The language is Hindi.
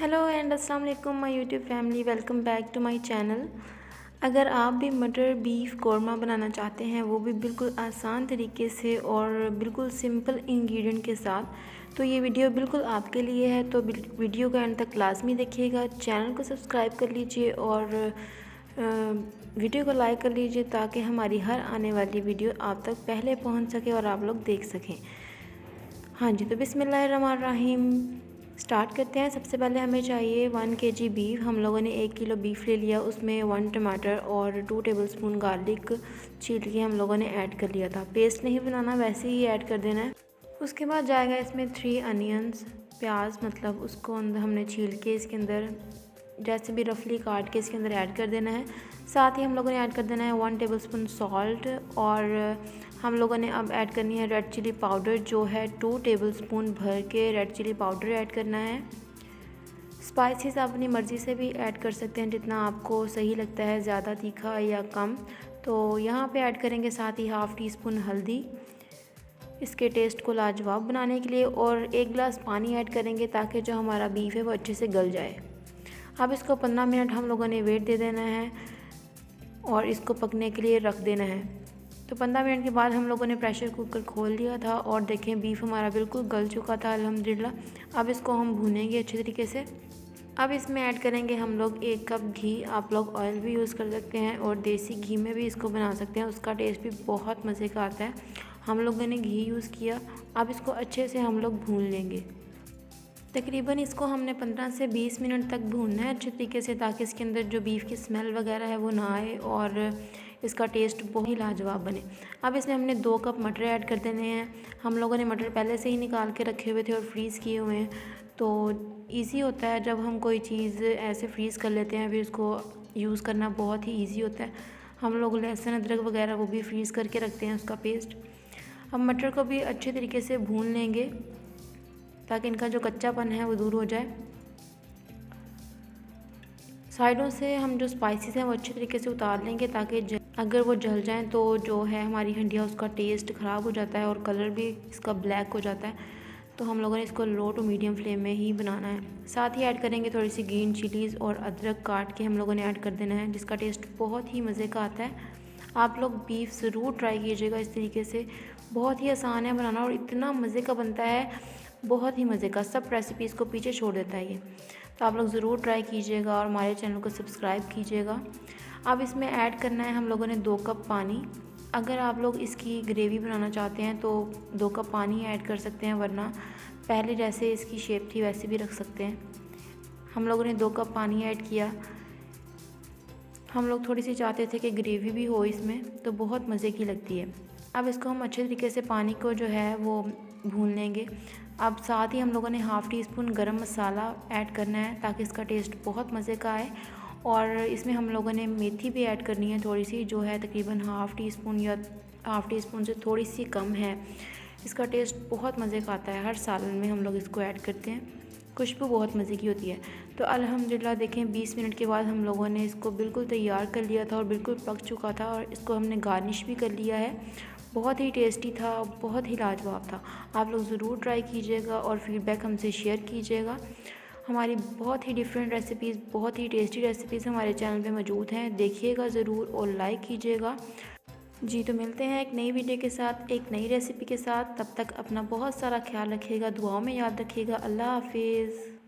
हेलो एंड अस्सलाम वालेकुम my YouTube family, welcome back to my channel. अगर आप भी मटर बीफ कौरमा बनाना चाहते हैं, वो भी बिल्कुल आसान तरीके से और बिल्कुल सिंपल इंग्रेडिएंट के साथ, तो ये वीडियो बिल्कुल आपके लिए है। तो वीडियो का एंड तक लाजमी देखिएगा, चैनल को सब्सक्राइब कर लीजिए और वीडियो को लाइक कर लीजिए ताकि हमारी हर आने वाली वीडियो आप तक पहले पहुँच सके और आप लोग देख सकें। हाँ जी, तो बिस्मिल्लाहिर्रहमानिर्रहीम स्टार्ट करते हैं। सबसे पहले हमें चाहिए 1 kg बीफ। हम लोगों ने 1 किलो बीफ ले लिया, उसमें 1 टमाटर और 2 टेबलस्पून गार्लिक छील के हम लोगों ने ऐड कर लिया था। पेस्ट नहीं बनाना, वैसे ही ऐड कर देना है। उसके बाद जाएगा इसमें 3 अनियंस, प्याज, मतलब उसको हमने छील के इसके अंदर जैसे भी रफली काट के इसके अंदर ऐड कर देना है। साथ ही हम लोगों ने ऐड कर देना है 1 टेबलस्पून सॉल्ट और हम लोगों ने अब ऐड करनी है रेड चिली पाउडर, जो है 2 टेबलस्पून भर के रेड चिली पाउडर ऐड करना है। स्पाइसेस आप अपनी मर्ज़ी से भी ऐड कर सकते हैं, जितना आपको सही लगता है, ज़्यादा तीखा या कम। तो यहाँ पे ऐड करेंगे साथ ही हाफ़ टी स्पून हल्दी, इसके टेस्ट को लाजवाब बनाने के लिए, और 1 गिलास पानी ऐड करेंगे ताकि जो हमारा बीफ है वो अच्छे से गल जाए। अब इसको 15 मिनट हम लोगों ने वेट दे देना है और इसको पकने के लिए रख देना है। तो 15 मिनट के बाद हम लोगों ने प्रेशर कुकर खोल दिया था और देखें बीफ हमारा बिल्कुल गल चुका था अल्हम्दुलिल्लाह। अब इसको हम भूनेंगे अच्छे तरीके से। अब इसमें ऐड करेंगे हम लोग 1 कप घी। आप लोग ऑयल भी यूज़ कर सकते हैं और देसी घी में भी इसको बना सकते हैं, उसका टेस्ट भी बहुत मज़े का आता है। हम लोगों ने घी यूज़ किया। अब इसको अच्छे से हम लोग भून लेंगे। तकरीबन इसको हमने 15 से 20 मिनट तक भूनना है अच्छे तरीके से, ताकि इसके अंदर जो बीफ की स्मेल वगैरह है वो ना आए और इसका टेस्ट बहुत ही लाजवाब बने। अब इसमें हमने 2 कप मटर ऐड कर देने हैं। हम लोगों ने मटर पहले से ही निकाल के रखे हुए थे और फ्रीज़ किए हुए हैं, तो ईज़ी होता है जब हम कोई चीज़ ऐसे फ्रीज़ कर लेते हैं, फिर इसको यूज़ करना बहुत ही ईजी होता है। हम लोग लहसुन अदरक वगैरह वो भी फ्रीज़ करके रखते हैं, उसका पेस्ट। अब मटर को भी अच्छे तरीके से भून लेंगे ताकि इनका जो कच्चापन है वो दूर हो जाए। साइडों से हम जो स्पाइसेस हैं वो अच्छे तरीके से उतार लेंगे, ताकि अगर वो जल जाएं तो जो है हमारी हंडिया, उसका टेस्ट ख़राब हो जाता है और कलर भी इसका ब्लैक हो जाता है। तो हम लोगों ने इसको लो टू मीडियम फ्लेम में ही बनाना है। साथ ही ऐड करेंगे थोड़ी सी ग्रीन चिलीज़ और अदरक काट के हम लोगों ने ऐड कर देना है, जिसका टेस्ट बहुत ही मज़े का आता है। आप लोग बीफ ज़रूर ट्राई कीजिएगा इस तरीके से, बहुत ही आसान है बनाना और इतना मज़े का बनता है, बहुत ही मज़े का। सब रेसिपीज़ को पीछे छोड़ देता है ये। तो आप लोग ज़रूर ट्राई कीजिएगा और हमारे चैनल को सब्सक्राइब कीजिएगा। अब इसमें ऐड करना है हम लोगों ने 2 कप पानी। अगर आप लोग इसकी ग्रेवी बनाना चाहते हैं तो 2 कप पानी ऐड कर सकते हैं, वरना पहले जैसे इसकी शेप थी वैसे भी रख सकते हैं। हम लोगों ने 2 कप पानी ऐड किया। हम लोग थोड़ी सी चाहते थे कि ग्रेवी भी हो इसमें, तो बहुत मज़े की लगती है। अब इसको हम अच्छे तरीके से पानी को जो है वो भून लेंगे। अब साथ ही हम लोगों ने हाफ़ टी स्पून गरम मसाला ऐड करना है ताकि इसका टेस्ट बहुत मज़े का आए, और इसमें हम लोगों ने मेथी भी ऐड करनी है थोड़ी सी, जो है तकरीबन हाफ़ टी स्पून या हाफ़ टी स्पून से थोड़ी सी कम है। इसका टेस्ट बहुत मज़े का आता है, हर सालन में हम लोग इसको ऐड करते हैं, खुशबू बहुत मज़े की होती है। तो अल्हम्दुलिल्लाह देखें 20 मिनट के बाद हम लोगों ने इसको बिल्कुल तैयार कर लिया था और बिल्कुल पक चुका था, और इसको हमने गार्निश भी कर लिया है। बहुत ही टेस्टी था, बहुत ही लाजवाब था। आप लोग ज़रूर ट्राई कीजिएगा और फीडबैक हमसे शेयर कीजिएगा। हमारी बहुत ही डिफरेंट रेसिपीज़, बहुत ही टेस्टी रेसिपीज़ हमारे चैनल पे मौजूद हैं, देखिएगा ज़रूर और लाइक कीजिएगा। जी, तो मिलते हैं एक नई वीडियो के साथ, एक नई रेसिपी के साथ। तब तक अपना बहुत सारा ख्याल रखिएगा, दुआओं में याद रखिएगा। अल्लाह हाफिज़।